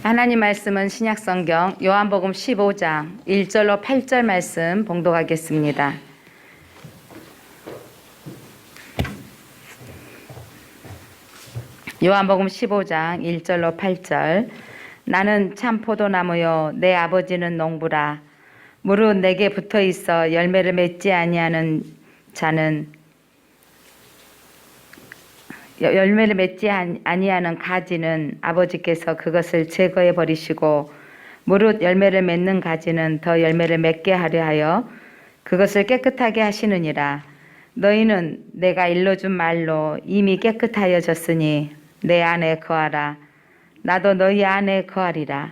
하나님 말씀은 신약성경 요한복음 15장 1절로 8절 말씀 봉독하겠습니다. 요한복음 15장 1절로 8절. 나는 참 포도나무요 내 아버지는 농부라. 무릇 내게 붙어있어 열매를 맺지 아니하는 자는 열매를 맺지 아니하는 가지는 아버지께서 그것을 제거해 버리시고 무릇 열매를 맺는 가지는 더 열매를 맺게 하려 하여 그것을 깨끗하게 하시느니라. 너희는 내가 일러준 말로 이미 깨끗하여졌으니 내 안에 거하라. 나도 너희 안에 거하리라.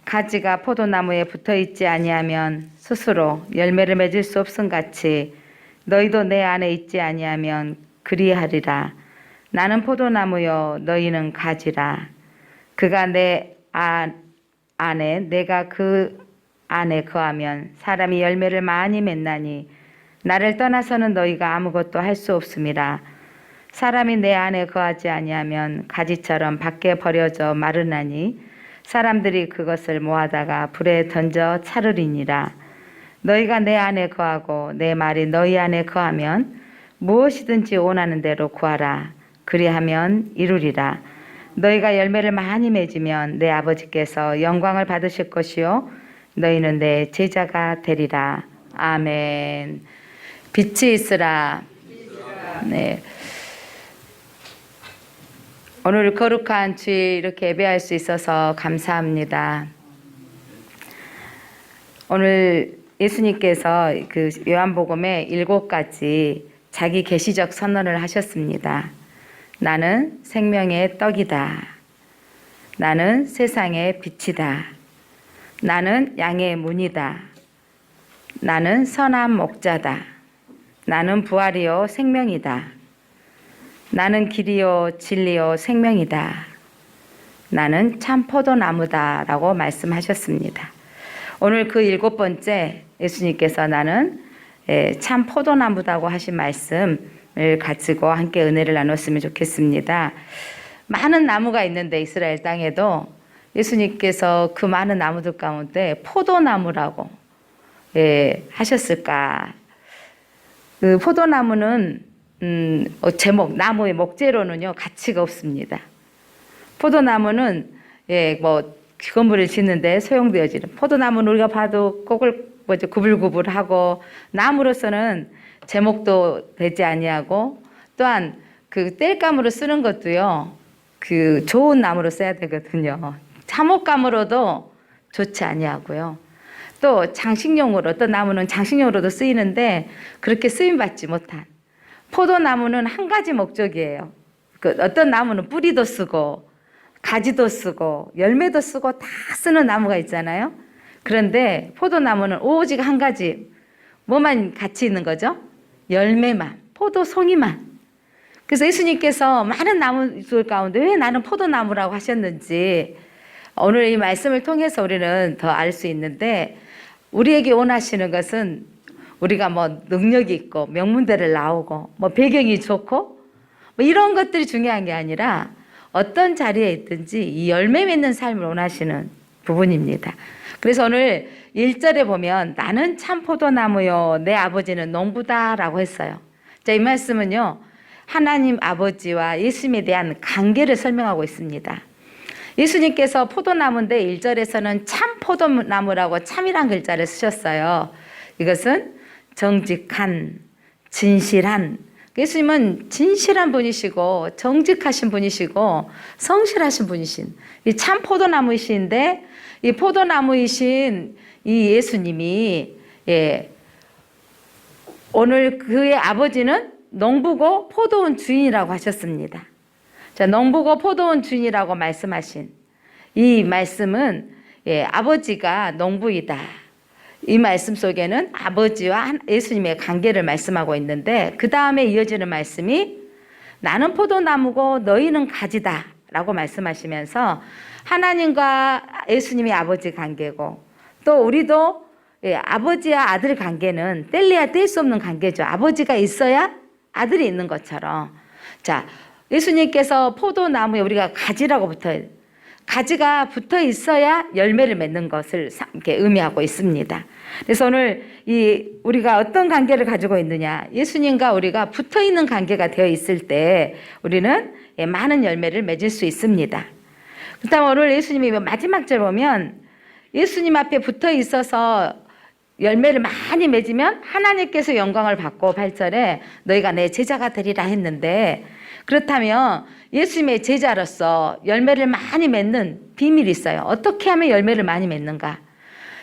가지가 포도나무에 붙어있지 아니하면 스스로 열매를 맺을 수 없음같이 너희도 내 안에 있지 아니하면 그리하리라. 나는 포도나무요 너희는 가지라. 그가 내 안에 내가 그 안에 거하면 사람이 열매를 많이 맺나니 나를 떠나서는 너희가 아무것도 할 수 없음이라. 사람이 내 안에 거하지 아니하면 가지처럼 밖에 버려져 마르나니 사람들이 그것을 모아다가 불에 던져 차르리니라. 너희가 내 안에 거하고 내 말이 너희 안에 거하면 무엇이든지 원하는 대로 구하라. 그리하면 이루리라. 너희가 열매를 많이 맺으면 내 아버지께서 영광을 받으실 것이요 너희는 내 제자가 되리라. 아멘. 빛이 있으라. 네. 오늘 거룩한 주일 이렇게 예배할 수 있어서 감사합니다. 오늘 예수님께서 그 요한복음에 7가지 자기 계시적 선언을 하셨습니다. 나는 생명의 떡이다. 나는 세상의 빛이다. 나는 양의 문이다. 나는 선한 목자다. 나는 부활이요 생명이다. 나는 길이요 진리요 생명이다. 나는 참 포도나무다 라고 말씀하셨습니다. 오늘 그 7번째 예수님께서 나는 참 포도나무다고 하신 말씀을 가지고 함께 은혜를 나눴으면 좋겠습니다. 많은 나무가 있는데 이스라엘 땅에도 예수님께서 그 많은 나무들 가운데 포도나무라고 하셨을까? 그 포도나무는 제목, 나무의 목재로는요 가치가 없습니다. 포도나무는 건물을 짓는데 소용되어지는, 포도나무는 우리가 봐도 구불구불하고 나무로서는 제목도 되지 아니하고, 또한 그 땔감으로 쓰는 것도요 그 좋은 나무로 써야 되거든요. 참옥감으로도 좋지 아니하고요. 또 장식용으로, 어떤 나무는 장식용으로도 쓰이는데 그렇게 쓰임 받지 못한, 포도나무는 한 가지 목적이에요. 어떤 나무는 뿌리도 쓰고 가지도 쓰고 열매도 쓰고 다 쓰는 나무가 있잖아요. 그런데 포도나무는 오직 한 가지, 뭐만 가치 있는 거죠? 열매만, 포도송이만. 그래서 예수님께서 많은 나무들 가운데 왜 나는 포도나무라고 하셨는지 오늘 이 말씀을 통해서 우리는 더 알 수 있는데, 우리에게 원하시는 것은 우리가 능력이 있고 명문대를 나오고 배경이 좋고 이런 것들이 중요한 게 아니라 어떤 자리에 있든지 이 열매 맺는 삶을 원하시는 부분입니다. 그래서 오늘 1절에 보면 나는 참 포도나무요 내 아버지는 농부다 라고 했어요. 자, 이 말씀은요 하나님 아버지와 예수님에 대한 관계를 설명하고 있습니다. 예수님께서 포도나무인데 1절에서는 참 포도나무라고 참이란 글자를 쓰셨어요. 이것은 정직한, 진실한, 예수님은 진실한 분이시고 정직하신 분이시고 성실하신 분이신 이 참 포도나무이신데, 이 포도나무이신 이 예수님이 오늘 그의 아버지는 농부고 포도원 주인이라고 하셨습니다. 자, 농부고 포도원 주인이라고 말씀하신 이 말씀은 아버지가 농부이다. 이 말씀 속에는 아버지와 예수님의 관계를 말씀하고 있는데, 그 다음에 이어지는 말씀이 나는 포도나무고 너희는 가지다 라고 말씀하시면서 하나님과 예수님이 아버지 관계고, 또 우리도 아버지와 아들 관계는 뗄래야 뗄 수 없는 관계죠. 아버지가 있어야 아들이 있는 것처럼. 자, 예수님께서 포도나무에 우리가 가지라고 붙어요. 가지가 붙어 있어야 열매를 맺는 것을 이렇게 의미하고 있습니다. 그래서 오늘 우리가 어떤 관계를 가지고 있느냐, 예수님과 우리가 붙어 있는 관계가 되어 있을 때 우리는 많은 열매를 맺을 수 있습니다. 그다음 오늘 예수님이 마지막 절 보면 예수님 앞에 붙어 있어서 열매를 많이 맺으면 하나님께서 영광을 받고 8절에 너희가 내 제자가 되리라 했는데, 그렇다면 예수님의 제자로서 열매를 많이 맺는 비밀이 있어요. 어떻게 하면 열매를 많이 맺는가?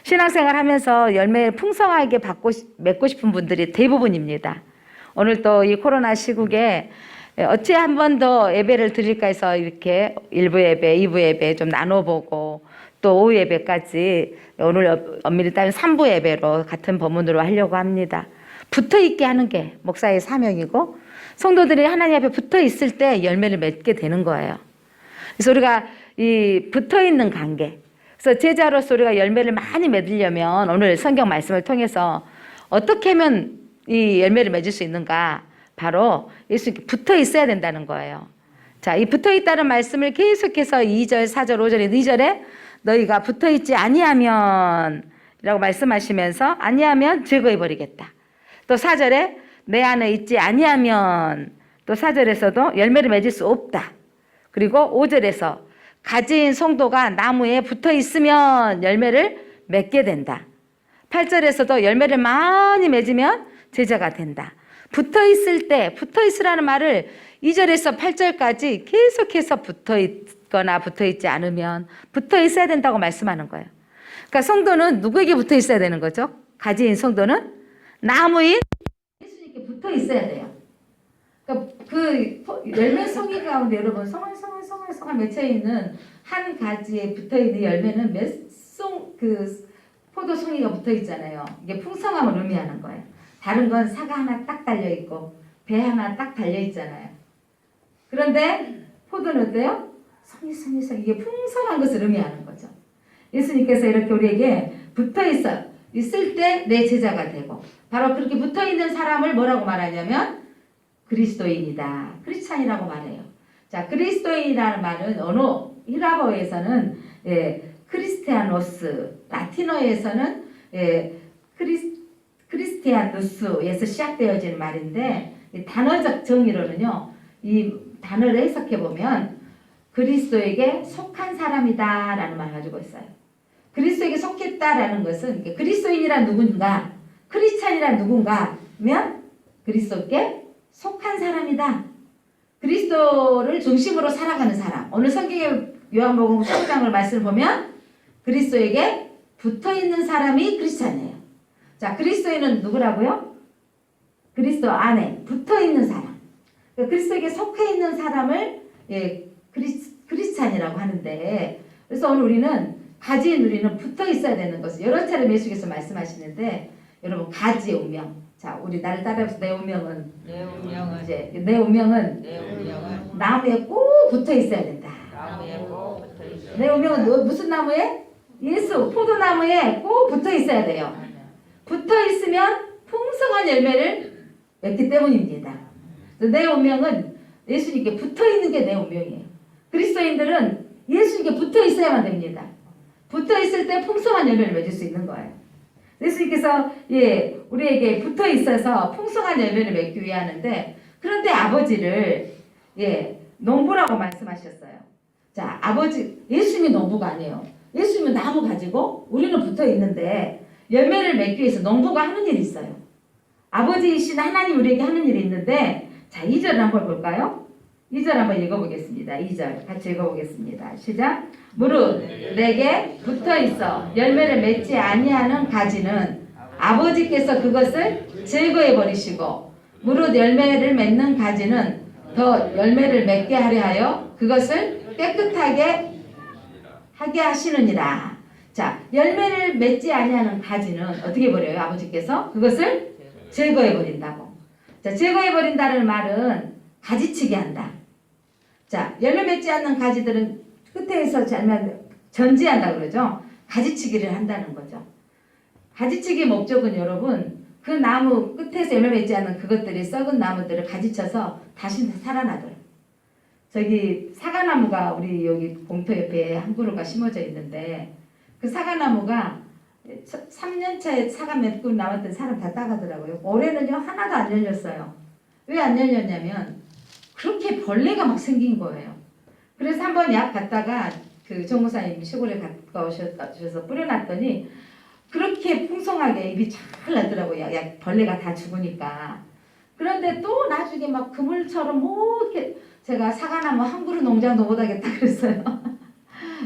신앙생활 하면서 열매를 풍성하게 맺고 싶은 분들이 대부분입니다. 오늘 또 이 코로나 시국에 어찌 한 번 더 예배를 드릴까 해서 이렇게 1부 예배, 2부 예배 좀 나눠보고 또 오후 예배까지 오늘 엄밀히 따지면 3부 예배로 같은 법문으로 하려고 합니다. 붙어있게 하는 게 목사의 사명이고 성도들이 하나님 앞에 붙어있을 때 열매를 맺게 되는 거예요. 그래서 우리가 이 붙어있는 관계, 그래서 제자로서 우리가 열매를 많이 맺으려면 오늘 성경 말씀을 통해서 어떻게 하면 이 열매를 맺을 수 있는가? 바로 예수님께 붙어 있어야 된다는 거예요. 자, 이 붙어 있다는 말씀을 계속해서 2절, 4절, 5절에 2절에 너희가 붙어 있지 아니하면 라고 말씀하시면서 아니하면 제거해 버리겠다. 또 4절에 내 안에 있지 아니하면, 또 4절에서도 열매를 맺을 수 없다. 그리고 5절에서 가지인 성도가 나무에 붙어 있으면 열매를 맺게 된다. 8절에서도 열매를 많이 맺으면 제자가 된다. 붙어 있을 때, 붙어 있으라는 말을 2절에서 8절까지 계속해서 붙어 있거나 붙어 있지 않으면 붙어 있어야 된다고 말씀하는 거예요. 그러니까 성도는 누구에게 붙어 있어야 되는 거죠? 가지인 성도는 나무인 예수님께 붙어 있어야 돼요. 그러니까 그 열매 송이 가운데 여러분 송알 맺혀 있는 한 가지에 붙어 있는 열매는 그 포도 송이가 붙어 있잖아요. 이게 풍성함을 의미하는 거예요. 다른 건 사과 하나 딱 달려 있고 배 하나 딱 달려 있잖아요. 그런데 포도는 어때요? 송이 이게 풍성한 것을 의미하는 거죠. 예수님께서 이렇게 우리에게 붙어 있을 때 내 제자가 되고, 바로 그렇게 붙어 있는 사람을 뭐라고 말하냐면 그리스도인이다, 크리스찬이라고 말해요. 자, 그리스도인이라는 말은 언어 히라보에서는 크리스티아노스, 라틴어에서는 크리스티아누스에서 시작되어지는 말인데, 단어적 정의로는요, 이 단어를 해석해 보면 그리스도에게 속한 사람이다라는 말을 가지고 있어요. 그리스도에게 속했다라는 것은 그리스도인이란 누군가, 크리스찬이란 누군가면 그리스도께 속한 사람이다. 그리스도를 중심으로 살아가는 사람. 오늘 성경의 요한복음 15장을 말씀을 보면 그리스도에게 붙어있는 사람이 크리스찬이에요. 자, 그리스도인은 누구라고요? 그리스도 안에 붙어있는 사람. 그리스도에게 속해 있는 사람을 크리스찬이라고 하는데, 그래서 오늘 우리는 붙어 있어야 되는 것을 여러 차례 예수께서 말씀하시는데, 여러분 가지의 운명. 자, 우리 나를 따라해서 내 운명은 나무에 꼭 붙어 있어야 된다. 내 운명은 무슨 나무에? 예수 포도나무에 꼭 붙어 있어야 돼요. 붙어 있으면 풍성한 열매를 맺기 때문입니다. 내 운명은 예수님께 붙어 있는 게 내 운명이에요. 그리스도인들은 예수님께 붙어 있어야만 됩니다. 붙어 있을 때 풍성한 열매를 맺을 수 있는 거예요. 예수님께서 우리에게 붙어 있어서 풍성한 열매를 맺기 위하는데, 그런데 아버지를 농부라고 말씀하셨어요. 자, 예수님이 농부가 아니에요. 예수님은 나무 가지고 우리는 붙어 있는데 열매를 맺기 위해서 농부가 하는 일이 있어요. 아버지이신 하나님 우리에게 하는 일이 있는데, 자, 2절을 한번 볼까요? 2절 한번 읽어보겠습니다. 2절 같이 읽어보겠습니다. 시작. 무릇 내게 붙어있어 열매를 맺지 아니하는 가지는 아버지께서 그것을 제거해 버리시고, 무릇 열매를 맺는 가지는 더 열매를 맺게 하려 하여 그것을 깨끗하게 하게 하시느니라. 자, 열매를 맺지 아니하는 가지는 어떻게 버려요? 아버지께서 그것을 제거해 버린다고. 자, 제거해 버린다는 말은 가지치기 한다. 자, 열매 맺지 않는 가지들은 끝에서 전지한다 그러죠. 가지치기를 한다는 거죠. 가지치기의 목적은 여러분, 그 나무 끝에서 열매 맺지 않는 그것들이 썩은 나무들을 가지쳐서 다시 살아나도록. 저기 사과나무가 우리 여기 공터 옆에 한 그루가 심어져 있는데 그 사과나무가 3년차에 사과 몇 그루 남았던 사람 다 따가더라고요. 올해는요 하나도 안 열렸어요. 왜 안 열렸냐면 그렇게 벌레가 막 생긴 거예요. 그래서 한번 약 갖다가 그 정무사님 시골에 갔다 오셔서 뿌려놨더니 그렇게 풍성하게 잎이 잘 나더라고요. 약 벌레가 다 죽으니까. 그런데 또 나중에 막 그물처럼 뭐 이렇게 제가 사과나무 한 그루 농장도 못하겠다 그랬어요.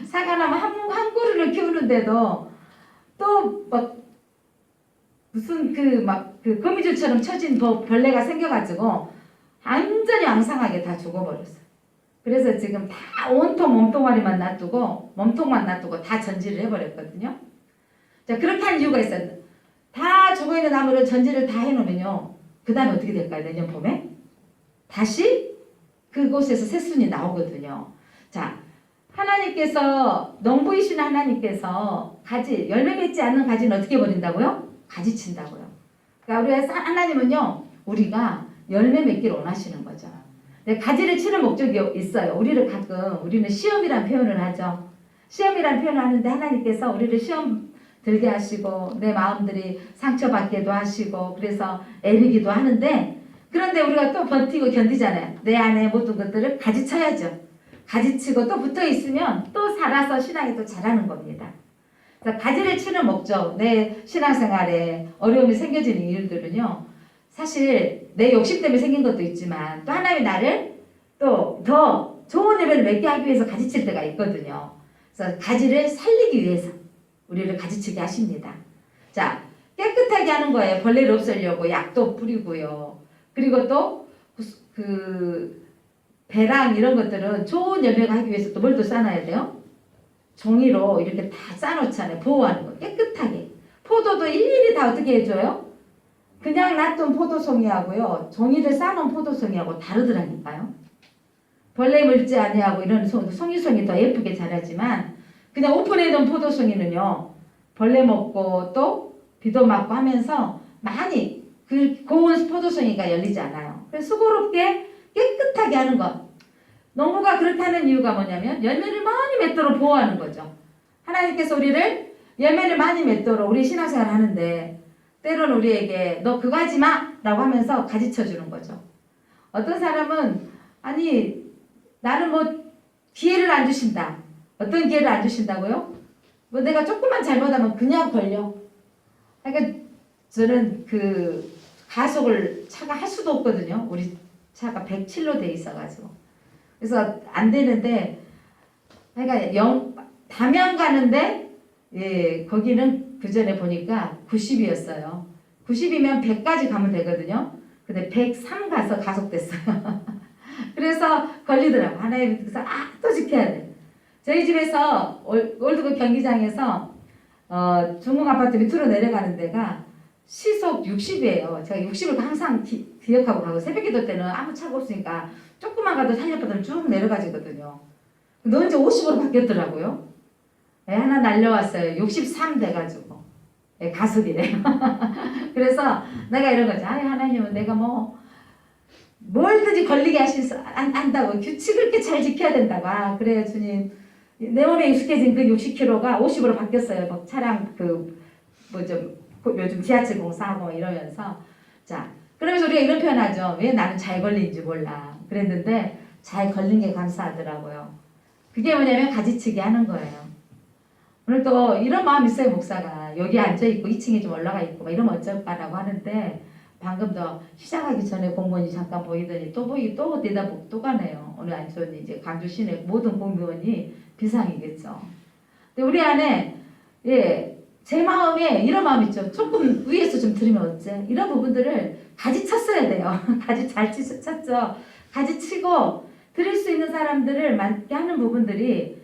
사과나무 한 그루를 키우는데도 또 막 무슨 그 거미줄처럼 쳐진 벌레가 생겨가지고 완전히 앙상하게 다 죽어버렸어요. 그래서 지금 다 온통 몸뚱아리만 몸통만 놔두고 다 전지를 해버렸거든요. 자, 그렇게 한 이유가 있어요. 다 죽어있는 나무를 전지를 다 해놓으면요. 그 다음에 어떻게 될까요? 내년 봄에? 다시 그곳에서 새순이 나오거든요. 자, 하나님께서 농부이신 하나님께서 열매 맺지 않는 가지는 어떻게 버린다고요? 가지친다고요. 그러니까 우리 하나님은요. 우리가 열매 맺기를 원하시는 거죠. 가지를 치는 목적이 있어요. 우리는 시험이라는 표현을 하죠. 시험이라는 표현을 하는데 하나님께서 우리를 시험 들게 하시고 내 마음들이 상처받게도 하시고 그래서 애리기도 하는데 그런데 우리가 또 버티고 견디잖아요. 내 안에 모든 것들을 가지쳐야죠. 가지치고 또 붙어있으면 또 살아서 신앙이 또 자라는 겁니다. 가지를 치는 목적, 내 신앙생활에 어려움이 생겨지는 일들은요. 사실 내 욕심 때문에 생긴 것도 있지만 또 하나님이 나를 또 더 좋은 열매를 맺게 하기 위해서 가지칠 때가 있거든요. 그래서 가지를 살리기 위해서 우리를 가지치게 하십니다. 자, 깨끗하게 하는 거예요. 벌레를 없애려고 약도 뿌리고요. 그리고 또 배랑 이런 것들은 좋은 열매가 하기 위해서 또 뭘 또 싸놔야 돼요? 종이로 이렇게 다 싸놓잖아요. 보호하는 거 깨끗하게. 포도도 일일이 다 어떻게 해줘요? 그냥 놔둔 포도송이하고요. 종이를 싸놓은 포도송이하고 다르더라니까요. 벌레 물지 아니하고 이런 송이송이 더 예쁘게 자라지만 그냥 오픈해둔 포도송이는요. 벌레 먹고 또 비도 맞고 하면서 많이 고운 포도송이가 열리지 않아요. 그래서 수고롭게 깨끗하게 하는 것. 농부가 그렇게 하는 이유가 뭐냐면 열매를 많이 맺도록 보호하는 거죠. 하나님께서 우리를 열매를 많이 맺도록 우리 신앙생활 하는데 때로는 우리에게 너 그거 하지 마! 라고 하면서 가지쳐 주는 거죠. 어떤 사람은 아니 나는 뭐 기회를 안 주신다. 어떤 기회를 안 주신다고요? 뭐 내가 조금만 잘못하면 그냥 걸려. 그러니까 저는 가속을 차가 할 수도 없거든요. 우리 차가 107로 돼 있어가지고. 그래서 안 되는데 그러니까 담양 가는데 예, 거기는 그 전에 보니까 90이었어요. 90이면 100까지 가면 되거든요. 근데 103 가서 가속됐어요. 그래서 걸리더라고. 하나님께서 또 지켜야 돼. 저희 집에서 올드브 경기장에서 중흥 아파트 밑으로 내려가는 데가 시속 60이에요. 제가 60을 항상 기억하고 가고 새벽기도 때는 아무 차가 없으니까 조금만 가도 살려보다는 쭉 내려가지거든요. 너 이제 50으로 바뀌었더라고요. 하나 날려왔어요. 63 돼가지고. 가속이래요. 그래서 내가 이런 거죠. 아니 하나님은 내가 뭐든지 걸리게 한다고 규칙을 이렇게 잘 지켜야 된다고. 그래요 주님. 내 몸에 익숙해진 그 60km가 50으로 바뀌었어요. 막 차량 요즘 지하철 공사하고 이러면서. 자, 그러면서 우리가 이런 표현하죠. 왜 나는 잘 걸리는지 몰라. 그랬는데 잘 걸린 게 감사하더라고요. 그게 뭐냐면 가지치기 하는 거예요. 오늘 또 이런 마음이 있어요. 목사가 여기 앉아있고 2층에 좀 올라가 있고 이러면 어쩔까라고 하는데 방금도 시작하기 전에 공무원이 잠깐 보이더니 또 대답 또 가네요. 오늘 안전히 이제 광주 시내 모든 공무원이 비상이겠죠. 근데 우리 안에 제 마음에 이런 마음 있죠. 조금 위에서 좀 들으면 어째? 이런 부분들을 가지쳤어야 돼요. 가지 잘 쳤죠. 가지치고 들을 수 있는 사람들을 맞게 하는 부분들이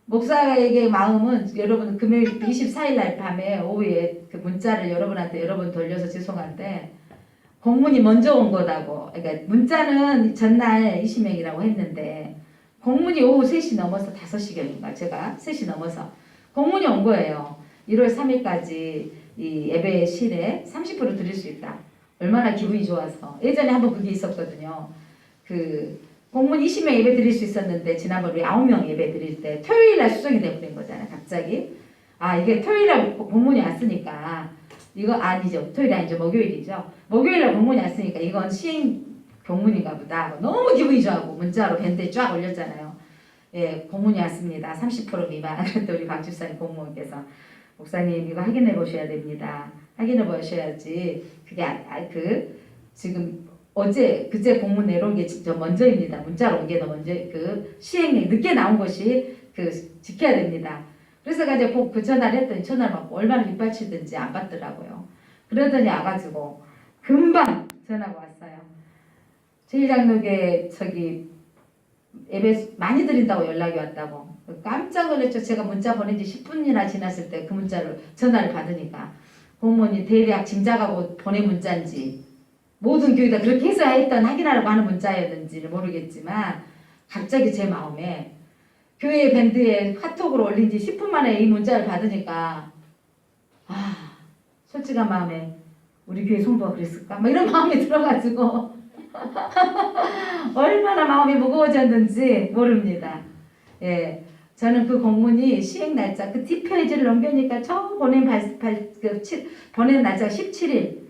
목사에게 마음은 여러분 금요일 24일 날 밤에 오후에 그 문자를 여러분한테 여러 번 돌려서 죄송한데 공문이 먼저 온 거다고. 그러니까 문자는 전날 20명이라고 했는데 공문이 오후 3시 넘어서 5시경인가 제가 3시 넘어서 공문이 온 거예요. 1월 3일까지 이 예배실에 30% 드릴 수 있다. 얼마나 기분이 좋아서. 예전에 한번 그게 있었거든요. 공문 20명 예배 드릴 수 있었는데 지난번 우리 9명 예배 드릴 때 토요일날 수정이 돼버린 거잖아요. 갑자기. 아 이게 토요일날 공문이 왔으니까 이거 아니죠. 토요일이 아니죠. 목요일이죠. 목요일날 공문이 왔으니까 이건 시행 공문인가 보다. 너무 기분이 좋아하고 문자로 밴드에 쫙 올렸잖아요. 예, 공문이 왔습니다. 30% 미만. 그랬더니 우리 박 집사님 공무원께서 목사님 이거 확인해 보셔야 됩니다. 확인해 보셔야지. 그게 지금 어제 그제 공문 내려온 게 진짜 먼저입니다. 문자로 온 게 더 먼저 그 시행이 늦게 나온 것이 그 지켜야 됩니다. 그래서 이제 그 전화를 했더니 전화를 받고 얼마나 빗발치든지 안 받더라고요. 그러더니 와가지고 금방 전화가 왔어요. 제1장로교회 저기 예배 많이 드린다고 연락이 왔다고. 깜짝 놀랐죠. 제가 문자 보낸 지 10분이나 지났을 때 그 문자를 전화를 받으니까 공무원이 대략 짐작하고 보낸 문자인지 모든 교회가 그렇게 해서 했던 확인하라고 하는 문자였는지를 모르겠지만 갑자기 제 마음에 교회 밴드에 카톡으로 올린 지 10분 만에 이 문자를 받으니까 솔직한 마음에 우리 교회 성도가 그랬을까? 막 이런 마음이 들어가지고 얼마나 마음이 무거워졌는지 모릅니다. 예, 저는 그 공문이 시행 날짜 그 뒷페이지를 넘겨니까 처음 보낸 보낸 날짜가 17일.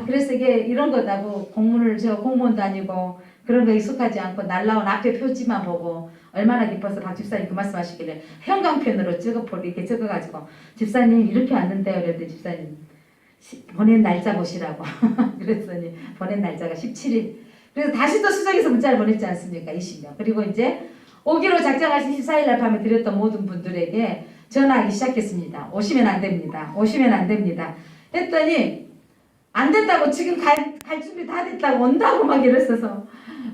그래서 이게 이런 거다고 공문을 제가 공무원도 아니고 그런 거 익숙하지 않고 날라온 앞에 표지만 보고 얼마나 기뻐서 박 집사님 그 말씀하시길래 형광펜으로 이렇게 적어가지고 집사님 이렇게 왔는데요. 그랬더니 집사님 보낸 날짜 보시라고 그랬더니 보낸 날짜가 17일. 그래서 다시 또 수정해서 문자를 보냈지 않습니까? 20명. 그리고 이제 오기로 작정하신 14일 날 밤에 드렸던 모든 분들에게 전화하기 시작했습니다. 오시면 안 됩니다. 오시면 안 됩니다. 했더니 안 된다고 지금 갈 준비 다 됐다고 온다고 막 이랬어서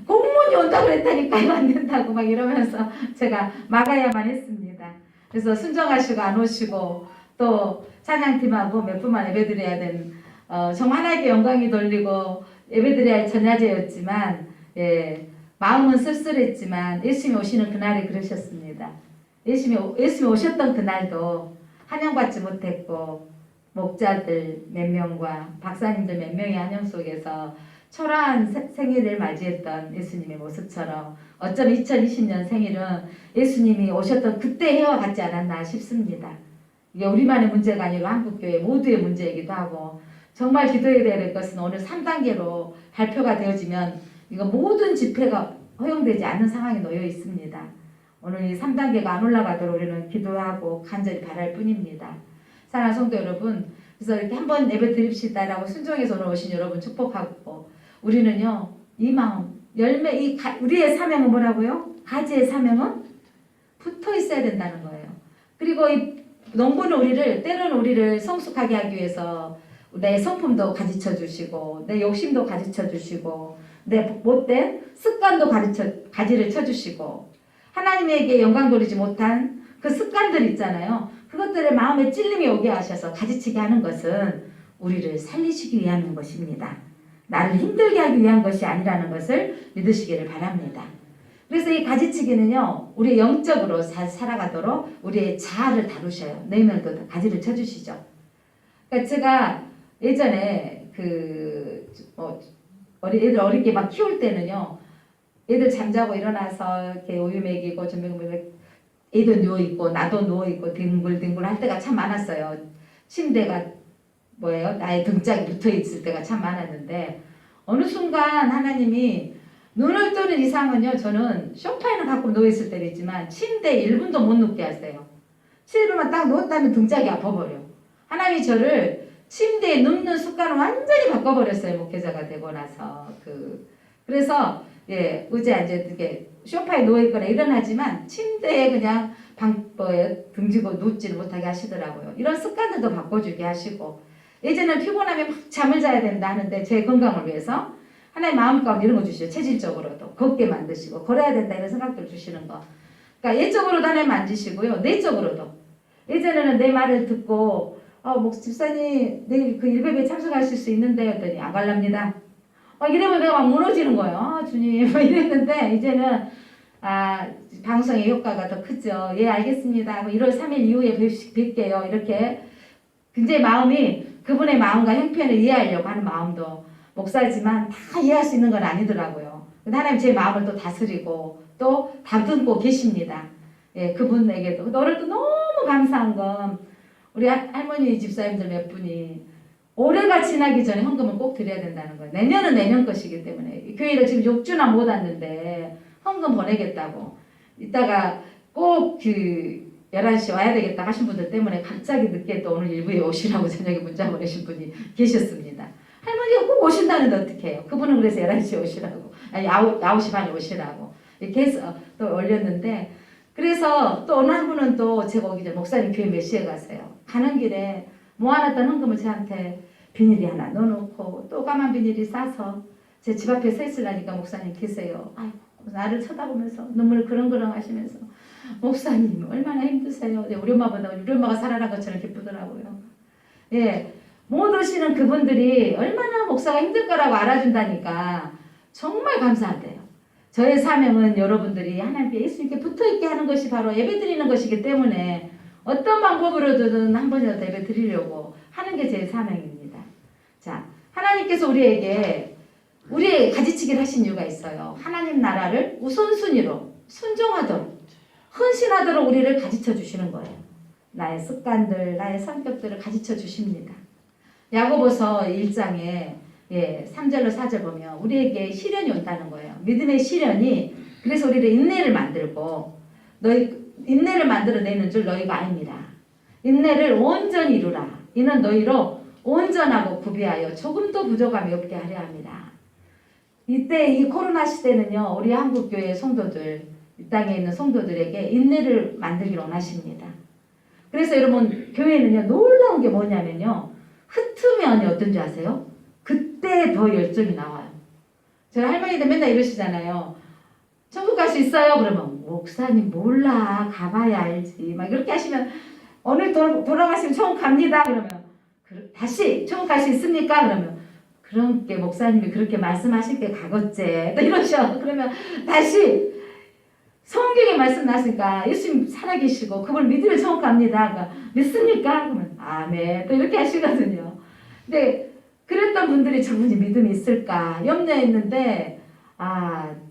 공무원이 온다고 그랬다니까 이거 안 된다고 막 이러면서 제가 막아야만 했습니다. 그래서 순정하시고 안 오시고 또 찬양팀하고 몇 분만 예배드려야 된 정말 하나님께 영광이 돌리고 예배드려야 할 전야제였지만 마음은 쓸쓸했지만 예수님이 오시는 그날이 그러셨습니다. 예수님이 오셨던 그날도 환영받지 못했고 목자들 몇 명과 박사님들 몇 명의 환영 속에서 초라한 생일을 맞이했던 예수님의 모습처럼 어쩜 2020년 생일은 예수님이 오셨던 그때 해와 같지 않았나 싶습니다. 이게 우리만의 문제가 아니고 한국교회 모두의 문제이기도 하고 정말 기도해야 될 것은 오늘 3단계로 발표가 되어지면 이거 모든 집회가 허용되지 않는 상황에 놓여 있습니다. 오늘 이 3단계가 안 올라가도록 우리는 기도하고 간절히 바랄 뿐입니다. 사랑하는 성도 여러분, 그래서 이렇게 한번 예배 드립시다라고 순종해서 오늘 오신 여러분 축복하고 우리는요 이 마음 우리의 사명은 뭐라고요? 가지의 사명은 붙어 있어야 된다는 거예요. 그리고 이 농부는 때로는 우리를 성숙하게 하기 위해서 내 성품도 가르쳐 주시고 내 욕심도 가르쳐 주시고 내 못된 습관도 가지를 쳐 주시고 하나님에게 영광 돌리지 못한 그 습관들 있잖아요. 그것들을 마음에 찔림이 오게 하셔서 가지치게 하는 것은 우리를 살리시기 위한 것입니다. 나를 힘들게 하기 위한 것이 아니라는 것을 믿으시기를 바랍니다. 그래서 이 가지치기는요, 우리 영적으로 살아가도록 우리의 자아를 다루셔요. 내면도 가지를 쳐주시죠. 그러니까 제가 예전에 애들 어리게 막 키울 때는요, 애들 잠자고 일어나서 이렇게 우유 먹이고 애도 누워있고 나도 누워있고 뒹굴뒹굴 할 때가 참 많았어요. 침대가 나의 등짝이 붙어있을 때가 참 많았는데 어느 순간 하나님이 눈을 뜨는 이상은요, 저는 소파에는 가끔 누워있을 때도 있지만 침대에 1분도 못 눕게 하세요. 7분만 딱 누웠다면 등짝이 아파버려. 하나님이 저를 침대에 눕는 습관을 완전히 바꿔버렸어요. 목회자가 되고 나서. 그래서 의자에 앉아 이렇게 소파에 누워있거나 일어나지만 침대에 그냥 등지고 눕지를 못하게 하시더라고요. 이런 습관들도 바꿔주게 하시고 예전에는 피곤하면 막 잠을 자야 된다 하는데 제 건강을 위해서 하나님 마음 가운데 이런 거 주시죠. 체질적으로도 걷게 만드시고 걸어야 된다 이런 생각들 주시는 거. 그러니까 예적으로도 하나님 만지시고요. 내적으로도. 예전에는 내 말을 듣고 집사님 내일 그 일베에 참석하실 수 있는데 했더니 안 갈랍니다. 이러면 내가 막 무너지는 거예요. 주님 이랬는데 이제는 방송의 효과가 더 크죠. 예 알겠습니다. 1월 3일 이후에 뵐게요. 이렇게 굉장히 마음이 그분의 마음과 형편을 이해하려고 하는 마음도 목사지만 다 이해할 수 있는 건 아니더라고요. 하나님 제 마음을 또 다스리고 또 다듬고 계십니다. 예, 그분에게도. 오늘 또 너무 감사한 건 우리 할머니 집사님들 몇 분이 올해가 지나기 전에 헌금을 꼭 드려야 된다는 거예요. 내년은 내년 것이기 때문에. 교회를 지금 6주나 못 왔는데 헌금 보내겠다고. 이따가 꼭 그 11시에 와야 되겠다 하신 분들 때문에 갑자기 늦게 또 오늘 일부에 오시라고 저녁에 문자 보내신 분이 계셨습니다. 할머니가 꼭 오신다는데 어떻게 해요? 그분은 그래서 11시에 오시라고. 아니 9시 반에 오시라고. 이렇게 해서 또 올렸는데 그래서 또 어느 한 분은 또 제가 오기 전에 목사님 교회 몇 시에 가세요? 가는 길에 모아놨던 헌금을 저한테 비닐이 하나 넣어놓고 또 까만 비닐이 싸서 제 집 앞에 서 있으려니까 목사님 계세요. 아이고 나를 쳐다보면서 눈물 그렁그렁 하시면서 목사님 얼마나 힘드세요. 우리 엄마보다 우리 엄마가 살아난 것처럼 기쁘더라고요. 예, 못 오시는 그분들이 얼마나 목사가 힘들 거라고 알아준다니까 정말 감사하대요. 저의 사명은 여러분들이 하나님께 예수님께 붙어있게 하는 것이 바로 예배드리는 것이기 때문에 어떤 방법으로든 한 번이라도 예배 드리려고 하는 게 제 사명입니다. 자, 하나님께서 우리에게 우리의 가지치기를 하신 이유가 있어요. 하나님 나라를 우선순위로 순종하도록 헌신하도록 우리를 가르쳐 주시는 거예요. 나의 습관들, 나의 성격들을 가르쳐 주십니다. 야고보서 1장에 3절로 4절 보면 우리에게 시련이 온다는 거예요. 믿음의 시련이 그래서 우리를 인내를 만들고 인내를 만들어내는 줄 너희가 아닙니다. 인내를 온전히 이루라. 이는 너희로 온전하고 구비하여 조금도 부족함이 없게 하려 합니다. 이때 이 코로나 시대는요. 우리 한국교회 성도들, 이 땅에 있는 성도들에게 인내를 만들기를 원하십니다. 그래서 여러분 교회는요. 놀라운 게 뭐냐면요. 흩으면 어떤지 아세요? 그때 더 열정이 나와요. 저희 할머니들 맨날 이러시잖아요. 천국 갈 수 있어요? 그러면 목사님 몰라 가봐야 알지 막 이렇게 하시면 오늘 돌아가시면 천국 갑니다. 그러면 다시 천국 갈 수 있습니까? 그러면 그런 게 목사님이 그렇게 말씀하실 게 가겠제 또 이러셔. 그러면 다시 성경에 말씀 나왔으니까 예수님 살아계시고 그걸 믿으면 천국 갑니다. 그러니까 믿습니까? 그러면 아멘 또 이렇게 하시거든요. 근데 그랬던 분들이 저분이 믿음이 있을까 염려했는데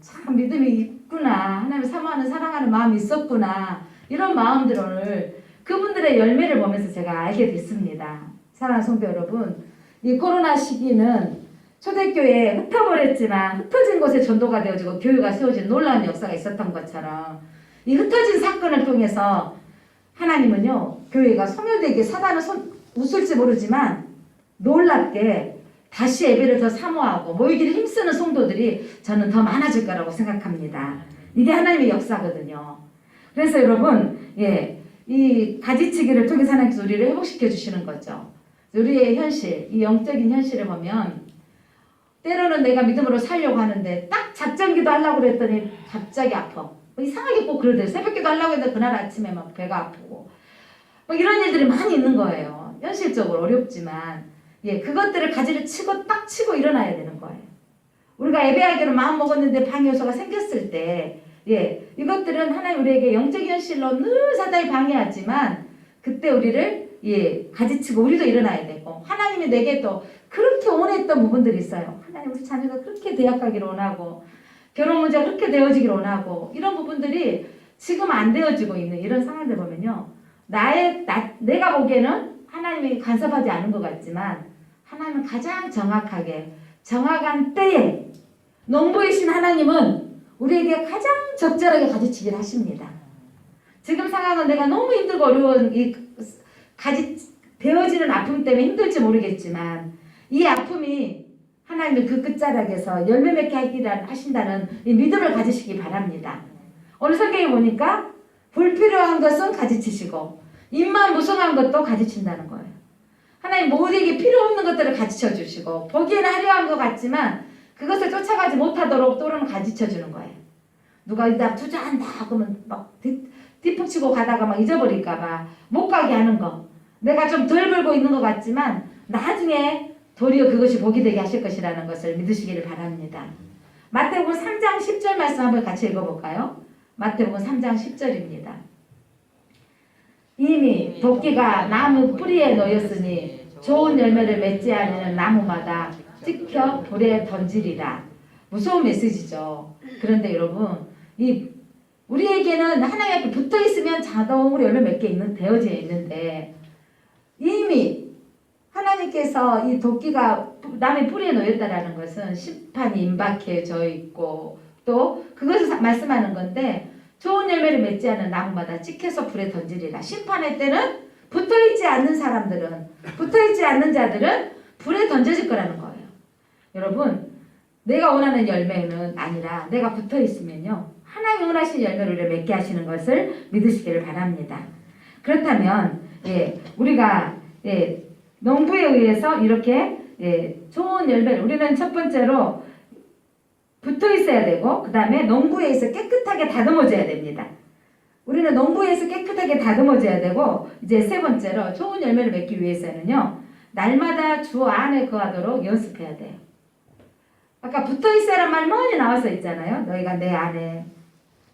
참 믿음이 있구나. 하나님을 사모하는 사랑하는 마음이 있었구나. 이런 마음들 오늘 그분들의 열매를 보면서 제가 알게 됐습니다. 사랑하는 성도 여러분, 이 코로나 시기는 초대교회에 흩어버렸지만 흩어진 곳에 전도가 되어지고 교회가 세워진 놀라운 역사가 있었던 것처럼 이 흩어진 사건을 통해서 하나님은요 교회가 소멸되게 사단은 웃을지 모르지만 놀랍게 다시 예배를 더 사모하고 모이기를 힘쓰는 성도들이 저는 더 많아질 거라고 생각합니다. 이게 하나님의 역사거든요. 그래서 여러분 이 가지치기를 통해서 하나님께서 우리를 회복시켜 주시는 거죠. 우리의 현실, 이 영적인 현실을 보면 때로는 내가 믿음으로 살려고 하는데 딱 작전기도 하려고 그랬더니 갑자기 아파. 이상하게 꼭 그러대요. 새벽기도 하려고 했는데 그날 아침에 막 배가 아프고 이런 일들이 많이 있는 거예요. 현실적으로 어렵지만 그것들을 가지를 치고 딱 치고 일어나야 되는 거예요. 우리가 예배하기로 마음 먹었는데 방해 요소가 생겼을 때 이것들은 하나님 우리에게 영적인 현실로 늘 사단이 방해하지만 그때 우리를 가지치고 우리도 일어나야 되고 하나님이 내게 또 그렇게 원했던 부분들이 있어요. 하나님 우리 자녀가 그렇게 대학가기를 원하고 결혼 문제가 그렇게 되어지기를 원하고 이런 부분들이 지금 안 되어지고 있는 이런 상황들 보면요. 내가 보기에는 하나님이 간섭하지 않은 것 같지만 하나님은 가장 정확하게 정확한 때에 농부이신 하나님은 우리에게 가장 적절하게 가지치기를 하십니다. 지금 상황은 내가 너무 힘들고 어려운 이 되어지는 아픔 때문에 힘들지 모르겠지만 이 아픔이 하나님의 그 끝자락에서 열매 맺게 하신다는 이 믿음을 가지시기 바랍니다. 오늘 성경에 보니까 불필요한 것은 가지치시고 입만 무성한 것도 가지친다는 거예요. 하나님 모두에게 필요 없는 것들을 가르쳐 주시고 보기에는 화려한 것 같지만 그것을 쫓아가지 못하도록 또는 가르쳐 주는 거예요. 누가 나 투자한다 그러면 막 뒷북치고 가다가 막 잊어버릴까봐 못 가게 하는 거. 내가 좀 덜 벌고 있는 것 같지만 나중에 도리어 그것이 복이 되게 하실 것이라는 것을 믿으시기를 바랍니다. 마태복음 3장 10절 말씀 한번 같이 읽어볼까요? 마태복음 3장 10절입니다. 이미 도끼가 나무 뿌리에 놓였으니 좋은 열매를 맺지 않는 나무마다 찍혀 불에 던지리라. 무서운 메시지죠. 그런데 여러분, 우리에게는 하나님 앞에 붙어 있으면 자동으로 열매 맺게 되어져 있는데, 이미 하나님께서 이 도끼가 남의 뿌리에 놓였다라는 것은 심판이 임박해져 있고, 또 그것을 말씀하는 건데, 좋은 열매를 맺지 않은 나무마다 찍혀서 불에 던지리라. 심판의 때는 붙어있지 않는 사람들은, 붙어있지 않는 자들은 불에 던져질 거라는 거예요. 여러분, 내가 원하는 열매는 아니라 내가 붙어있으면요, 하나님이 원하시는 열매를 맺게 하시는 것을 믿으시기를 바랍니다. 그렇다면 우리가 농부에 의해서 이렇게 좋은 열매를, 우리는 첫 번째로 붙어 있어야 되고, 그 다음에 농부에서 깨끗하게 다듬어져야 됩니다. 우리는 농부에서 깨끗하게 다듬어져야 되고, 이제 세 번째로 좋은 열매를 맺기 위해서는요, 날마다 주 안에 거하도록 연습해야 돼요. 아까 붙어 있어야란 말 많이 나와서 있잖아요. 너희가 내 안에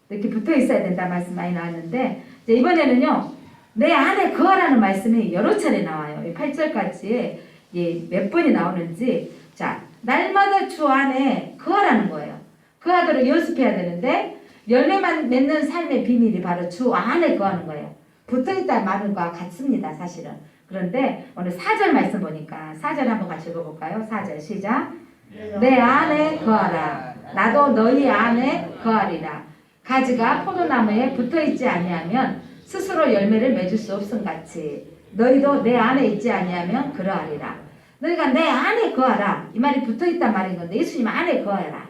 이렇게 붙어 있어야 된다 말씀 많이 나왔는데, 이제 이번에는요, 내 안에 거하라는 말씀이 여러 차례 나와요. 8절까지 몇 번이 나오는지. 자, 날마다 주 안에 거하라는 거예요. 거하도록 연습해야 되는데, 열매만 맺는 삶의 비밀이 바로 주 안에 거하는 거예요. 붙어있다는 말과 같습니다, 사실은. 그런데 오늘 4절 말씀 보니까 4절 한번 같이 읽어볼까요? 4절 시작. 내 안에 거하라. 나도 너희 안에 거하리라. 가지가 포도나무에 붙어있지 아니하면 스스로 열매를 맺을 수 없음같이 너희도 내 안에 있지 아니하면 그러하리라. 너희가 내 안에 거하라. 이 말이 붙어있단 말인 건데, 예수님 안에 거하라.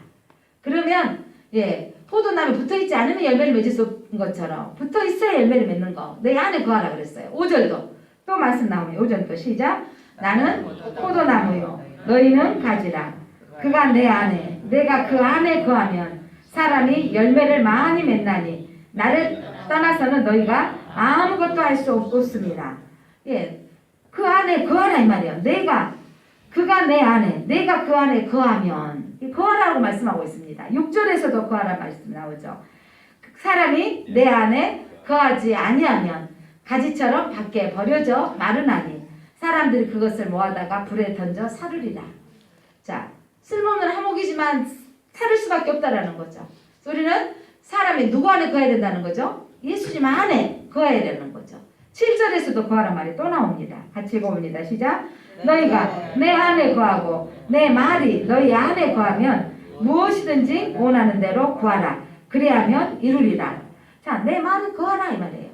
그러면 포도나무에 붙어있지 않으면 열매를 맺을 수 없는 것처럼 붙어있어야 열매를 맺는 거. 내 안에 거하라 그랬어요. 5절도 또 말씀 나오면 5절도 시작. 나는 포도나무요 너희는 가지라. 그가 내 안에 내가 그 안에 거하면 사람이 열매를 많이 맺나니 나를 떠나서는 너희가 아무것도 할 수 없습니다. 그 안에 거하라 이 말이에요. 그가 내 안에, 내가 그 안에 거하면, 거하라고 말씀하고 있습니다. 6절에서도 거하라 말씀 나오죠. 사람이 내 안에 거하지 아니하면 가지처럼 밖에 버려져 마르나니 사람들이 그것을 모아다가 불에 던져 사르리라. 자, 쓸모없는 화목이지만 사를 수밖에 없다라는 거죠. 우리는 사람이 누구 안에 거해야 된다는 거죠? 예수님 안에 거해야 되는 거죠. 7절에서도 거하란 말이 또 나옵니다. 같이 읽어봅니다. 시작. 너희가 내 안에 거하고 내 말이 너희 안에 거하면 무엇이든지 원하는 대로 구하라. 그리하면 이루리라. 자, 내 말을 거하라 이 말이에요.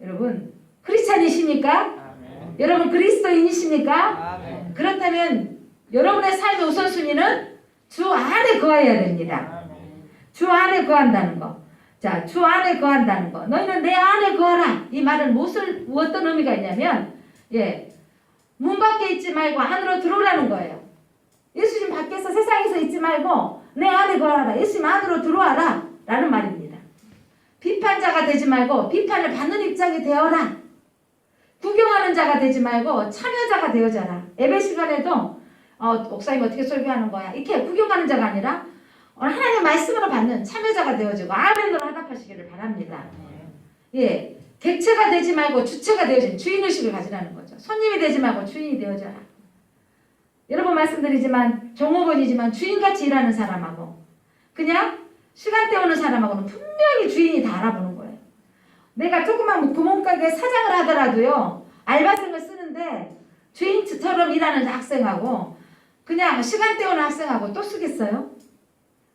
여러분, 크리스찬이십니까? 아멘. 여러분 그리스도인이십니까? 아멘. 그렇다면 여러분의 삶의 우선순위는 주 안에 거해야 됩니다. 주 안에 거한다는 거. 자, 주 안에 거한다는 거. 너희는 내 안에 거하라. 이 말은 어떤 의미가 있냐면, 문 밖에 있지 말고 안으로 들어오라는 거예요. 예수님 밖에서 세상에서 있지 말고 내 안에 거하라. 예수님 안으로 들어와라. 라는 말입니다. 비판자가 되지 말고 비판을 받는 입장이 되어라. 구경하는 자가 되지 말고 참여자가 되어져라. 예배 시간에도 목사님 어떻게 설교하는 거야? 이렇게 구경하는 자가 아니라 하나님의 말씀으로 받는 참여자가 되어지고 아멘으로 화답하시기를 바랍니다. 객체가 되지 말고 주체가 되어진 주인의식을 가지라는 거죠. 손님이 되지 말고 주인이 되어져라. 여러 번 말씀드리지만 종업원이지만 주인같이 일하는 사람하고 그냥 시간 때우는 사람하고는 분명히 주인이 다 알아보는 거예요. 내가 조그만 구멍가게 사장을 하더라도요. 알바생을 쓰는데 주인처럼 일하는 학생하고 그냥 시간 때우는 학생하고 또 쓰겠어요?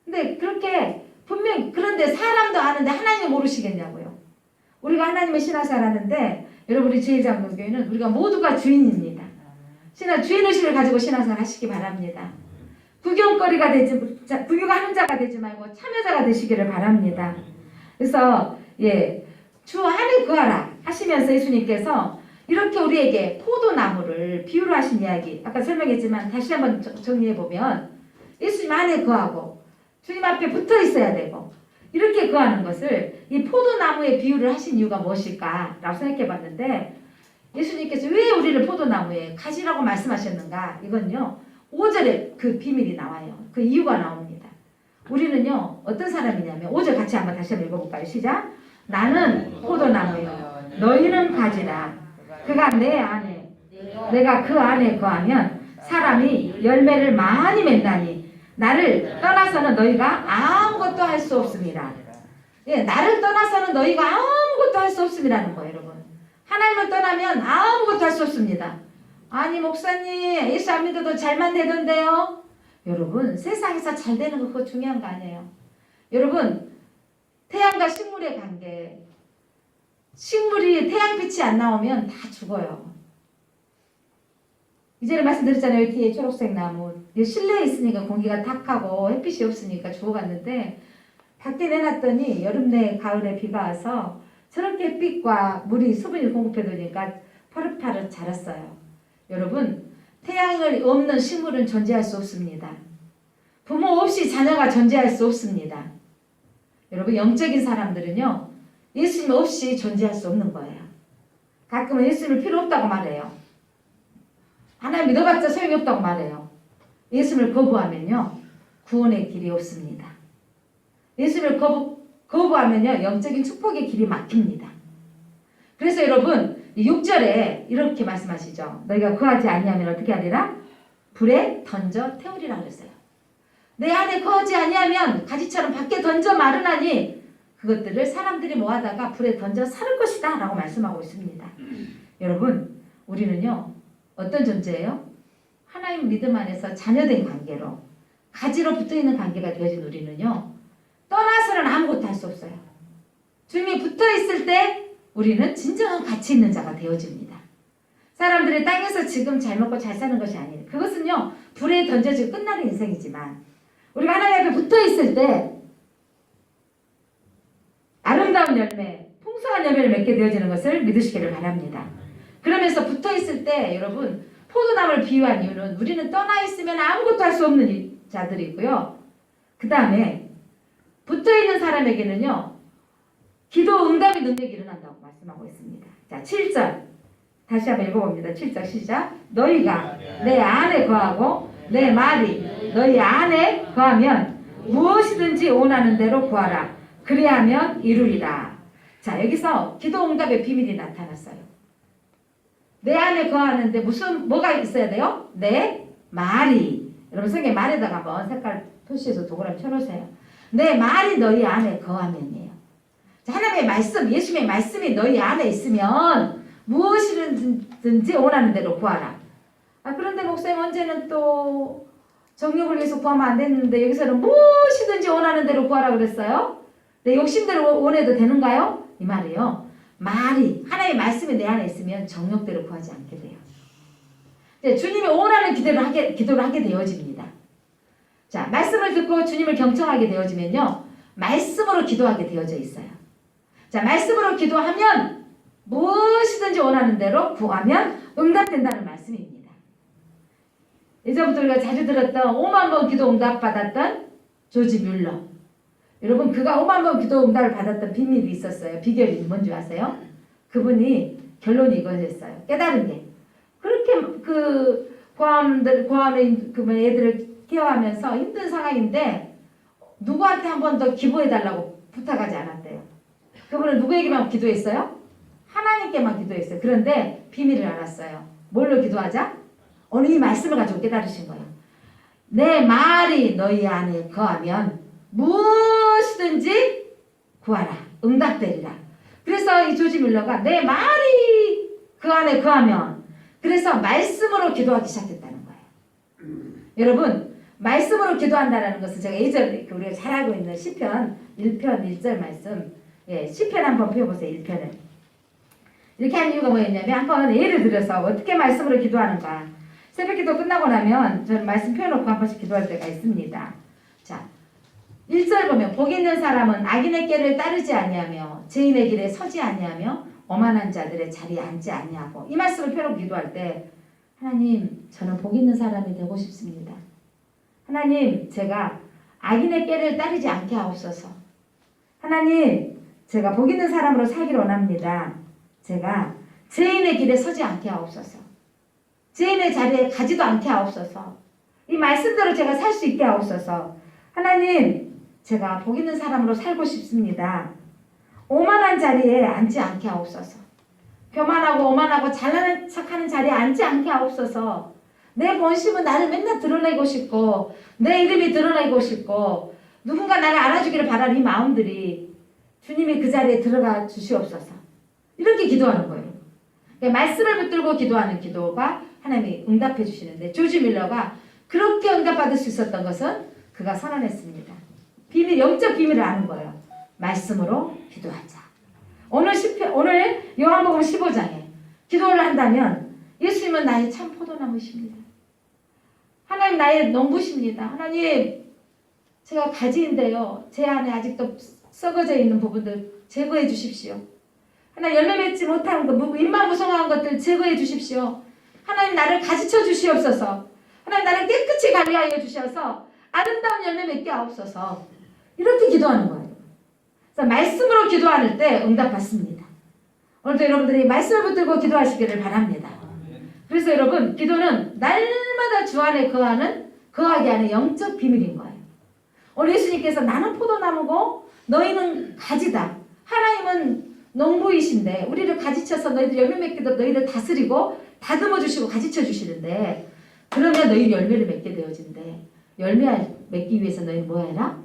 근데 그렇게 분명히 그런데 사람도 아는데 하나님을 모르시겠냐고요. 우리가 하나님의 신앙생활 하는데 여러분 우리 지혜장로교회는 우리가 모두가 주인입니다. 주인의식을 가지고 신앙생활 하시기 바랍니다. 구경하는 자가 되지 말고 참여자가 되시기를 바랍니다. 그래서 주 안에 거하라 하시면서 예수님께서 이렇게 우리에게 포도나무를 비유로 하신 이야기 아까 설명했지만 다시 한번 정리해보면 예수님 안에 거하고 주님 앞에 붙어 있어야 되고 이렇게 거하는 것을 이 포도나무에 비유를 하신 이유가 무엇일까 라고 생각해 봤는데 예수님께서 왜 우리를 포도나무에 가지라고 말씀하셨는가 이건요 5절에 그 비밀이 나와요. 그 이유가 나옵니다. 우리는요 어떤 사람이냐면 5절 같이 한번 다시 한번 읽어볼까요? 시작. 나는 포도나무요 너희는 가지라. 그가 내 안에 내가 그 안에 거하면 사람이 열매를 많이 맺나니 나를 떠나서는 너희가 아무것도 할 수 없습니다. 예, 나를 떠나서는 너희가 아무것도 할 수 없습니다는 거예요, 여러분. 하나님을 떠나면 아무것도 할 수 없습니다. 아니 목사님 예수 안 믿어도 잘만 되던데요. 여러분 세상에서 잘 되는 거 그거 중요한 거 아니에요. 여러분 태양과 식물의 관계, 식물이 태양빛이 안 나오면 다 죽어요. 이전에 말씀드렸잖아요. 뒤에 초록색 나무 실내에 있으니까 공기가 탁하고 햇빛이 없으니까 죽어갔는데 밖에 내놨더니 여름 내 가을에 비가 와서 저렇게 햇빛과 물이 수분을 공급해 두니까 파릇파릇 자랐어요. 여러분 태양을 없는 식물은 존재할 수 없습니다. 부모 없이 자녀가 존재할 수 없습니다. 여러분 영적인 사람들은요 예수님 없이 존재할 수 없는 거예요. 가끔은 예수님을 필요 없다고 말해요. 하나님 믿어봤자 소용이 없다고 말해요. 예수님을 거부하면요 구원의 길이 없습니다. 예수님을 거부하면요 영적인 축복의 길이 막힙니다. 그래서 여러분 6절에 이렇게 말씀하시죠. 너희가 거하지 아니하면 어떻게 하리라? 불에 던져 태우리라 그랬어요. 내 안에 거하지 아니하면 가지처럼 밖에 던져 마르나니 그것들을 사람들이 모아다가 불에 던져 사를 것이다 라고 말씀하고 있습니다. 여러분 우리는요 어떤 존재예요? 하나님 믿음 안에서 자녀된 관계로 가지로 붙어있는 관계가 되어진 우리는요 떠나서는 아무것도 할 수 없어요. 주님이 붙어있을 때 우리는 진정한 가치 있는 자가 되어집니다. 사람들이 땅에서 지금 잘 먹고 잘 사는 것이 아니에요. 그것은요 불에 던져지고 끝나는 인생이지만 우리가 하나님 앞에 붙어있을 때 아름다운 열매, 풍성한 열매를 맺게 되어지는 것을 믿으시기를 바랍니다. 그러면서 붙어있을 때 여러분 포도나무를 비유한 이유는 우리는 떠나있으면 아무것도 할 수 없는 자들이고요. 그 다음에 붙어있는 사람에게는요 기도 응답의 능력이 일어난다고 말씀하고 있습니다. 자 7절 다시 한번 읽어봅니다. 7절 시작. 너희가 내 안에 거하고 내 말이 너희 안에 거하면 무엇이든지 원하는 대로 구하라. 그리하면 이루리라. 자 여기서 기도 응답의 비밀이 나타났어요. 내 안에 거하는데 뭐가 있어야 돼요? 내 말이. 여러분 성경 말에다가 한번 색깔 표시해서 도구를 쳐놓으세요. 내 말이 너희 안에 거하면이에요. 자, 하나님의 말씀, 예수님의 말씀이 너희 안에 있으면 무엇이든지 원하는 대로 구하라. 그런데 목사님 언제는 또 정욕을 위해서 구하면 안 됐는데 여기서는 무엇이든지 원하는 대로 구하라 그랬어요? 내 욕심대로 원해도 되는가요? 이 말이에요. 말이 하나님의 말씀이 내 안에 있으면 정욕대로 구하지 않게 돼요. 네, 주님이 원하는 기도를 하게 되어집니다. 자, 말씀을 듣고 주님을 경청하게 되어지면요. 말씀으로 기도하게 되어져 있어요. 자, 말씀으로 기도하면 무엇이든지 원하는 대로 구하면 응답된다는 말씀입니다. 예전부터 우리가 자주 들었던 5만 번 기도 응답 받았던 조지 뮬러. 여러분 그가 5만 번 기도 응답을 받았던 비밀이 있었어요. 비결이 뭔지 아세요? 그분이 결론이 이거였어요. 깨달은 게 그렇게 그 고아원의 그 애들을 케어하면서 힘든 상황인데 누구한테 한 번 더 기도해달라고 부탁하지 않았대요. 그분은 누구에게만 기도했어요? 하나님께만 기도했어요. 그런데 비밀을 알았어요. 뭘로 기도하자? 오늘 이 말씀을 가지고 깨달으신 거예요. 내 말이 너희 안에 거하면 무엇이든지 구하라. 응답되리라. 그래서 이 조지 밀러가 내 말이 그 안에 거하면 그래서 말씀으로 기도하기 시작했다는 거예요. 여러분 말씀으로 기도한다는 것은 제가 예전에 우리가 잘 알고 있는 시편 1편 1절 말씀 시편 한번 펴보세요. 1편을 이렇게 한 이유가 뭐였냐면 한번 예를 들어서 어떻게 말씀으로 기도하는가. 새벽기도 끝나고 나면 저는 말씀 펴놓고 한 번씩 기도할 때가 있습니다. 자 1절 보면 복 있는 사람은 악인의 꾀를 따르지 아니하며 죄인의 길에 서지 아니하며 오만한 자들의 자리에 앉지 아니하고 이 말씀을 펴놓고 기도할 때 하나님 저는 복 있는 사람이 되고 싶습니다. 하나님 제가 악인의 꾀를 따르지 않게 하옵소서. 하나님 제가 복 있는 사람으로 살기를 원합니다. 제가 죄인의 길에 서지 않게 하옵소서. 죄인의 자리에 가지도 않게 하옵소서. 이 말씀대로 제가 살 수 있게 하옵소서. 하나님 제가 복 있는 사람으로 살고 싶습니다. 오만한 자리에 앉지 않게 하옵소서. 교만하고 오만하고 잘나는 척하는 자리에 앉지 않게 하옵소서. 내 본심은 나를 맨날 드러내고 싶고 내 이름이 드러내고 싶고 누군가 나를 알아주기를 바라는 이 마음들이 주님이 그 자리에 들어가 주시옵소서. 이렇게 기도하는 거예요. 말씀을 붙들고 기도하는 기도가 하나님이 응답해 주시는데 조지 밀러가 그렇게 응답받을 수 있었던 것은 그가 선언했습니다. 비밀, 영적 비밀을 아는 거예요. 말씀으로 기도하자. 오늘 요한복음 15장에 기도를 한다면 예수님은 나의 참 포도나무십니다. 하나님 나의 농부십니다. 하나님 제가 가지인데요. 제 안에 아직도 썩어져 있는 부분들 제거해 주십시오. 하나님 열매 맺지 못한 것, 입만 무성한 것들 제거해 주십시오. 하나님 나를 가지쳐 주시옵소서. 하나님 나를 깨끗이 관리하여 주셔서 아름다운 열매 맺게 하옵소서. 이렇게 기도하는 거예요. 그래서 말씀으로 기도할 때 응답받습니다. 오늘도 여러분들이 말씀을 붙들고 기도하시기를 바랍니다. 그래서 여러분 기도는 날마다 주 안에 거하게 하는 영적 비밀인 거예요. 오늘 예수님께서 나는 포도나무고 너희는 가지다. 하나님은 농부이신데 우리를 가지쳐서 너희들 열매 맺기도 너희를 다스리고 다듬어 주시고 가지쳐 주시는데 그러면 너희 열매를 맺게 되어진대. 열매 맺기 위해서 너희는 뭐 해라?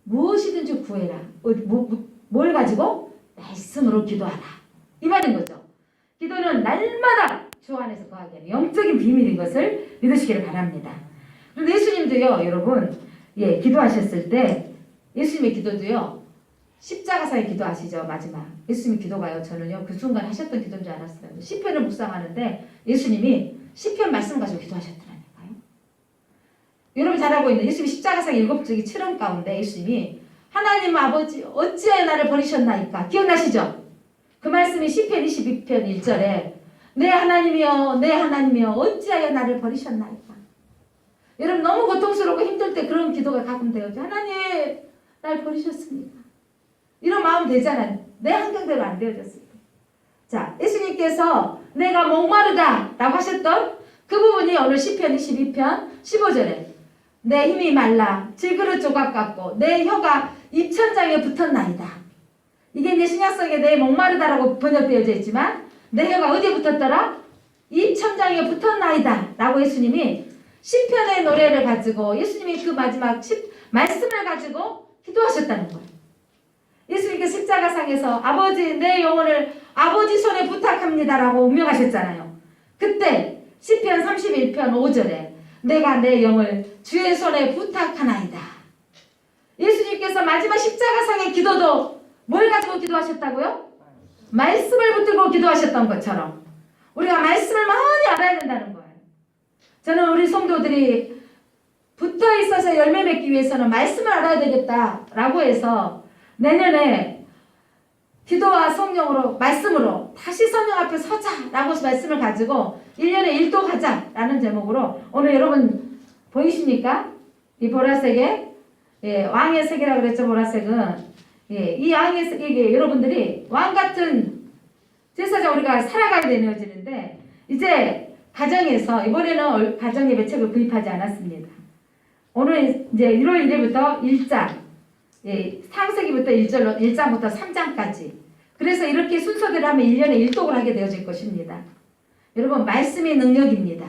무엇이든지 구해라. 뭘 가지고? 말씀으로 기도하라. 이 말인 거죠. 기도는 날마다 주 안에서 거하게 하는 영적인 비밀인 것을 믿으시기를 바랍니다. 그런데 예수님도요, 여러분, 기도하셨을 때 예수님의 기도도요, 십자가상에 기도하시죠, 마지막. 예수님의 기도가요, 저는요, 그 순간 하셨던 기도인 줄 알았어요. 시편을 묵상하는데 예수님이 시편 말씀 가지고 기도하셨더라니까요. 여러분 잘 알고 있는 예수님이 십자가상 7쪽이 7원 가운데 예수님이 하나님 아버지 어찌하여 나를 버리셨나이까? 기억나시죠? 그 말씀이 시편 22편 1절에 내 하나님이여 내 하나님이여 어찌하여 나를 버리셨나이까? 여러분 너무 고통스럽고 힘들 때 그런 기도가 가끔 되어져. 하나님 날 버리셨습니까? 이런 마음 되잖아요. 내 환경대로 안 되어졌을 때. 자, 예수님께서 내가 목마르다 라고 하셨던 그 부분이 오늘 시편 22편 15절에 내 힘이 말라 질그릇 조각 같고 내 혀가 입천장에 붙었나이다. 이게 이제 신약성에 내 목마르다라고 번역되어져 있지만 내 혀가 어디에 붙었더라? 입천장에 붙었나이다 라고 예수님이 시편의 노래를 가지고 예수님이 그 마지막 말씀을 가지고 기도하셨다는 거예요. 예수님께 십자가상에서 아버지 내 영혼을 아버지 손에 부탁합니다라고 운명하셨잖아요. 그때 시편 31편 5절에 내가 내 영을 주의 손에 부탁하나이다. 예수님께서 마지막 십자가상의 기도도 뭘 가지고 기도하셨다고요? 말씀을 붙들고 기도하셨던 것처럼 우리가 말씀을 많이 알아야 된다는 거예요. 저는 우리 성도들이 붙어 있어서 열매 맺기 위해서는 말씀을 알아야 되겠다라고 해서 내년에 기도와 성령으로 말씀으로 다시 성령 앞에 서자라고 말씀을 가지고 1년에 1도 하자라는 제목으로 오늘 여러분 보이십니까? 이 보라색에 왕의 색이라고 그랬죠. 보라색은 이 왕의 색에게 여러분들이 왕같은 제사장 우리가 살아가야 되어지는데 이제 가정에서 이번에는 가정 예배책을 구입하지 않았습니다. 오늘 이제 1월 1일부터 1장 창세기부터 1장부터 3장까지 그래서 이렇게 순서대로 하면 1년에 1독을 하게 되어질 것입니다. 여러분 말씀이 능력입니다.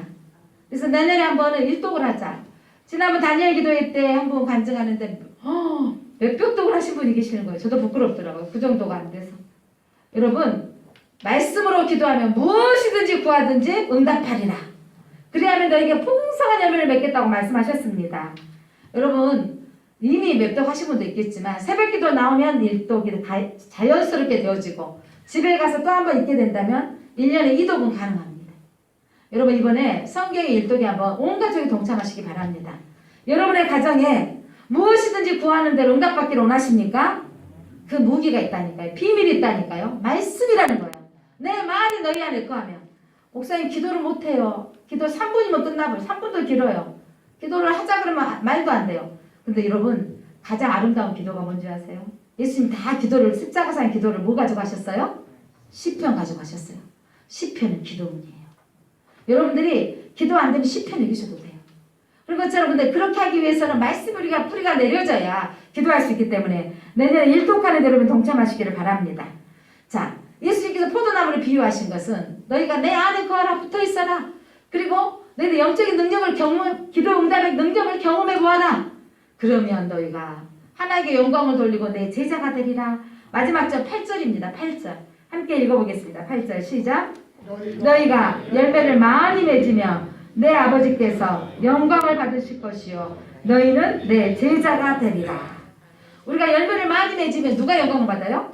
그래서 내년에 한 번은 1독을 하자. 지난번 다니엘 기도회 때 한 번 간증하는데 몇백 독을 하신 분이 계시는 거예요. 저도 부끄럽더라고요. 그 정도가 안 돼서. 여러분 말씀으로 기도하면 무엇이든지 구하든지 응답하리라. 그리하면 너에게 풍성한 열매를 맺겠다고 말씀하셨습니다. 여러분 이미 몇 독 하신 분도 있겠지만 새벽기도 나오면 1독이 자연스럽게 되어지고 집에 가서 또 한 번 있게 된다면 1년에 2독은 가능합니다. 여러분 이번에 성경의 1독에 한번 온 가족이 동참하시기 바랍니다. 여러분의 가정에 무엇이든지 구하는 대로 응답받기를 원하십니까? 그 무기가 있다니까요. 비밀이 있다니까요. 말씀이라는 거예요. 내 말이 너희 안에 거하면 목사님 기도를 못해요. 기도 3분이면 끝나버려. 3분도 길어요. 기도를 하자 그러면 말도 안 돼요. 근데 여러분 가장 아름다운 기도가 뭔지 아세요? 예수님 다 기도를 십자가상 기도를 뭐 가지고 하셨어요? 시편 가지고 하셨어요. 시편은 기도문이에요. 여러분들이 기도 안 되면 시편 읽으셔도 돼요. 그런 것처럼 근데 그렇게 하기 위해서는 말씀 우리가 뿌리가 내려져야 기도할 수 있기 때문에 내년에 일독하는 데 여러분 동참하시기를 바랍니다. 자, 예수님께서 포도나무를 비유하신 것은 너희가 내 안에 거하라 붙어 있어라. 그리고 너희들 영적인 능력을 기도 응답의 능력을 경험해 보아라. 그러면 너희가 하나님께 영광을 돌리고 내 제자가 되리라. 마지막 절 8절입니다. 8절. 함께 읽어보겠습니다. 8절 시작. 너희가 열매를 많이 맺으며 내 아버지께서 영광을 받으실 것이요 너희는 내 제자가 되리라. 우리가 열매를 많이 맺으면 누가 영광을 받아요?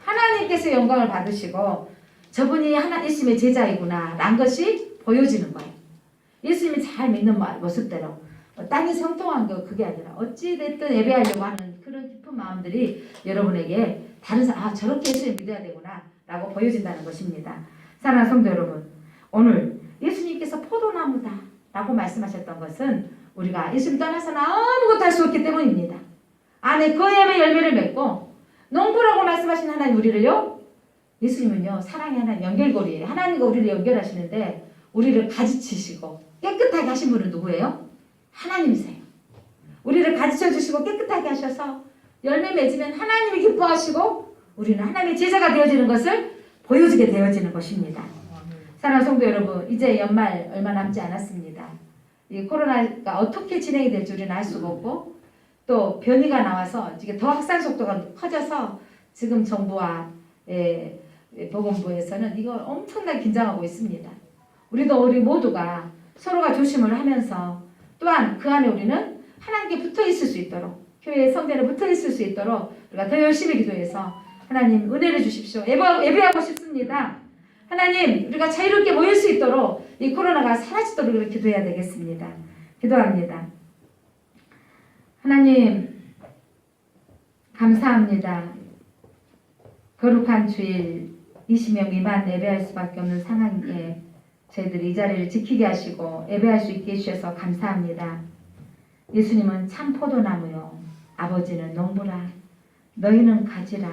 하나님께서 영광을 받으시고 저분이 예수님의 제자이구나 라는 것이 보여지는 거예요. 예수님이 잘 믿는 모습대로 땅이 성통한 거 그게 아니라 어찌됐든 예배하려고 하는 그런 깊은 마음들이 여러분에게 다른 사람 저렇게 예수님 믿어야 되구나 라고 보여진다는 것입니다. 사랑하는 성도 여러분, 오늘 예수님께서 포도나무다 라고 말씀하셨던 것은 우리가 예수님 떠나서는 아무것도 할 수 없기 때문입니다. 안에 그 열매를 맺고 농부라고 말씀하신 하나님 우리를요, 예수님은요 사랑의 하나님 연결고리예요. 하나님과 우리를 연결하시는데 우리를 가지치시고 깨끗하게 하신 분은 누구예요? 하나님이세요. 우리를 가르쳐 주시고 깨끗하게 하셔서 열매 맺으면 하나님이 기뻐하시고 우리는 하나님의 제자가 되어지는 것을 보여주게 되어지는 것입니다. 사랑하는 성도 여러분, 이제 연말 얼마 남지 않았습니다. 이 코로나가 어떻게 진행이 될지 우리는 알 수가 없고 또 변이가 나와서 이게 더 확산 속도가 커져서 지금 정부와 보건부에서는 이거 엄청나게 긴장하고 있습니다. 우리 모두가 서로가 조심을 하면서 또한 그 안에 우리는 하나님께 붙어 있을 수 있도록 교회 성전에 붙어 있을 수 있도록 우리가 더 열심히 기도해서 하나님 은혜를 주십시오. 예배하고 싶습니다. 하나님 우리가 자유롭게 모일 수 있도록 이 코로나가 사라지도록 그렇게 기도해야 되겠습니다. 기도합니다. 하나님 감사합니다. 거룩한 주일 20명 미만 예배할 수밖에 없는 상황에 저희들이 이 자리를 지키게 하시고 예배할 수 있게 해주셔서 감사합니다. 예수님은 참 포도나무요 아버지는 농부라. 너희는 가지라.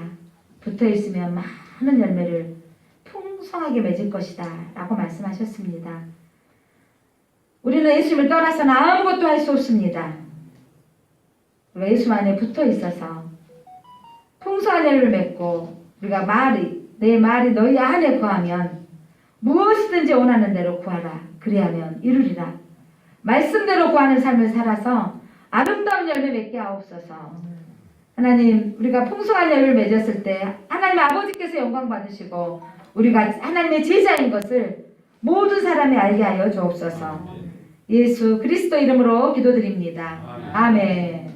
붙어있으면 많은 열매를 풍성하게 맺을 것이다 라고 말씀하셨습니다. 우리는 예수님을 떠나서는 아무것도 할 수 없습니다. 우리가 예수 안에 붙어있어서 풍성한 열매를 맺고 우리가 내 말이 너희 안에 거하면 무엇이든지 원하는 대로 구하라. 그리하면 이루리라. 말씀대로 구하는 삶을 살아서 아름다운 열매 맺게 하옵소서. 하나님 우리가 풍성한 열매를 맺었을 때 하나님 아버지께서 영광 받으시고 우리가 하나님의 제자인 것을 모든 사람이 알게 하여 주옵소서. 예수 그리스도 이름으로 기도드립니다. 아멘.